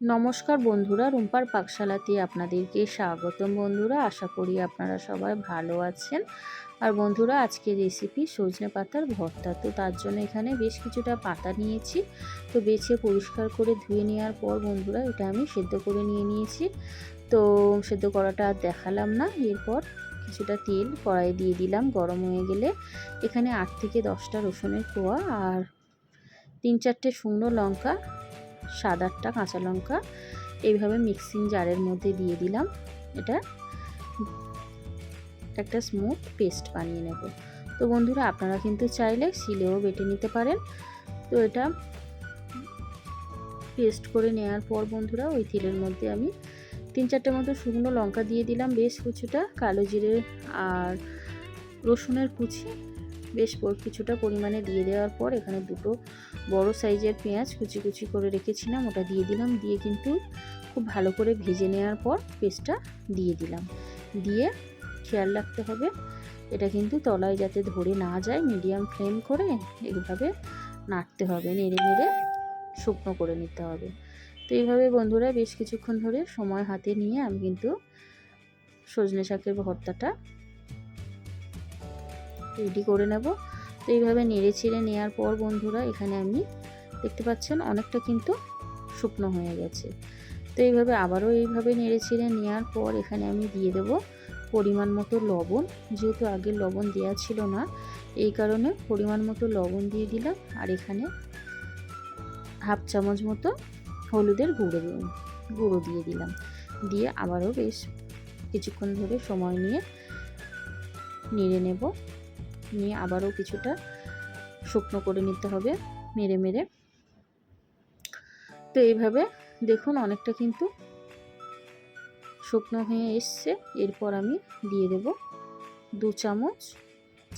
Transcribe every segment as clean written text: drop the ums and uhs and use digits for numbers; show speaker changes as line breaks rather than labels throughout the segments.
নমস্কার বন্ধুরা, রুম্পার পাকশালাতে আপনাদেরকে স্বাগতম। বন্ধুরা, আশা করি আপনারা সবাই ভালো আছেন। আর বন্ধুরা, আজকে রেসিপি সজনে পাতার ভর্তা। তো তার জন্য এখানে বেশ কিছুটা পাতা নিয়েছি। তো বেছে পরিষ্কার করে ধুয়ে নেওয়ার পর বন্ধুরা এটা আমি সেদ্ধ করে নিয়েছি। তো সেদ্ধ করাটা আর দেখালাম না। এরপর কিছুটা তেল কড়াইয়ে দিয়ে দিলাম। গরম হয়ে গেলে এখানে 8 থেকে 10টা রসুনের কোয়া আর 3-4টে শুকনো লঙ্কা, 7-8টা কাঁচা লঙ্কা এইভাবে মিক্সিং জারের মধ্যে দিয়ে দিলাম। এটা একটা স্মুথ পেস্ট বানিয়ে নেব। তো বন্ধুরা, আপনারা কিন্তু চাইলে শিলেও বেটে নিতে পারেন। তো এটা পেস্ট করে নেওয়ার পর বন্ধুরা ওই তেলের মধ্যে আমি 3-4টে মতো শুকনো লঙ্কা দিয়ে দিলাম, বেশ কিছুটা কালো জিরে আর রসুনের কুচি বেশ কিছুটা পরিমাণে দিয়ে দেওয়ার পর এখানে 2টো বড় সাইজের পেঁয়াজ কুচি কুচি করে রেখেছিলাম, ওটা দিয়ে দিলাম। দিয়ে কিন্তু খুব ভালো করে ভেজে নেওয়ার পর পেস্টটা দিয়ে দিলাম। দিয়ে খেয়াল রাখতে হবে এটা কিন্তু তলায় যাতে ধরে না যায়। মিডিয়াম ফ্লেম করে এইভাবে নাড়তে হবে, নেড়ে নেড়ে শুকনো করে নিতে হবে। তো এইভাবে বন্ধুরা বেশ কিছুক্ষণ ধরে সময় হাতে নিয়ে আমি কিন্তু সজনে শাকের ভর্তাটা রেডি করে নেব। তো এইভাবে নেড়ে ছেড়ে নেওয়ার পর বন্ধুরা এখানে আমি দেখতে পাচ্ছেন অনেকটা কিন্তু শুকনো হয়ে গেছে। তো এইভাবে আবারও এইভাবে নেড়ে ছেড়ে নেওয়ার পর এখানে আমি দিয়ে দেব পরিমাণ মতো লবণ। যেহেতু আগে লবণ দেওয়া ছিল না, এই কারণে পরিমাণ মতো লবণ দিয়ে দিলাম। আর এখানে হাফ চামচ মতো হলুদের গুঁড়ো দিয়ে দিলাম। দিয়ে আবারও বেশ কিছুক্ষণ ধরে সময় নিয়ে নেড়ে নেব। নিয়ে আবারও কিছুটা শুকনো করে নিতে হবে মেরে মেরে। তো এইভাবে দেখুন অনেকটা কিন্তু শুকনো হয়ে এসছে। এরপর আমি দিয়ে দেব 2 চামচ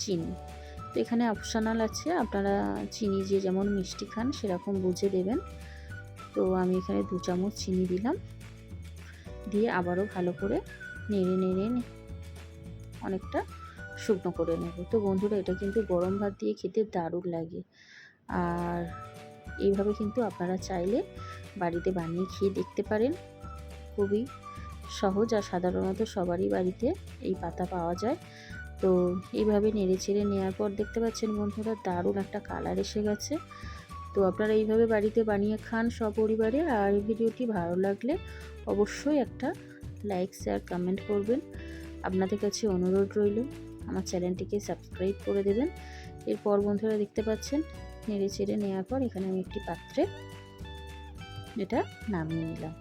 চিনি। তো এখানে অপশনাল আছে, আপনারা চিনি যে যেমন মিষ্টি খান সেরকম বুঝে দেবেন। তো আমি এখানে 2 চামচ চিনি দিলাম। দিয়ে আবারও ভালো করে নেড়ে নেড়ে অনেকটা শুকনো করে নেব। তো বন্ধুরা, এটা কিন্তু গরম ভাত দিয়ে খেতে দারুণ লাগে। আর এইভাবে কিন্তু আপনারা চাইলে বাড়িতে বানিয়ে খেয়ে দেখতে পারেন। খুবই সহজ আর সাধারণত সবারই বাড়িতে এই পাতা পাওয়া যায়। তো এইভাবে নেড়ে চেড়ে নেওয়ার পর দেখতে পাচ্ছেন বন্ধুরা দারুণ একটা কালার এসে গেছে। তো আপনারা এইভাবে বাড়িতে বানিয়ে খান সপরিবারে। আর ভিডিওটি ভালো লাগলে অবশ্যই একটা লাইক, শেয়ার, কমেন্ট করবেন। আপনাদের কাছে অনুরোধ রইল আমার চ্যানেলটিকে সাবস্ক্রাইব করে দেবেন। এরপর বন্ধুরা দেখতে পাচ্ছেন নেড়ে চেড়ে নেওয়ার পর এখানে আমি একটি পাত্রে এটা নামিয়ে নিলাম।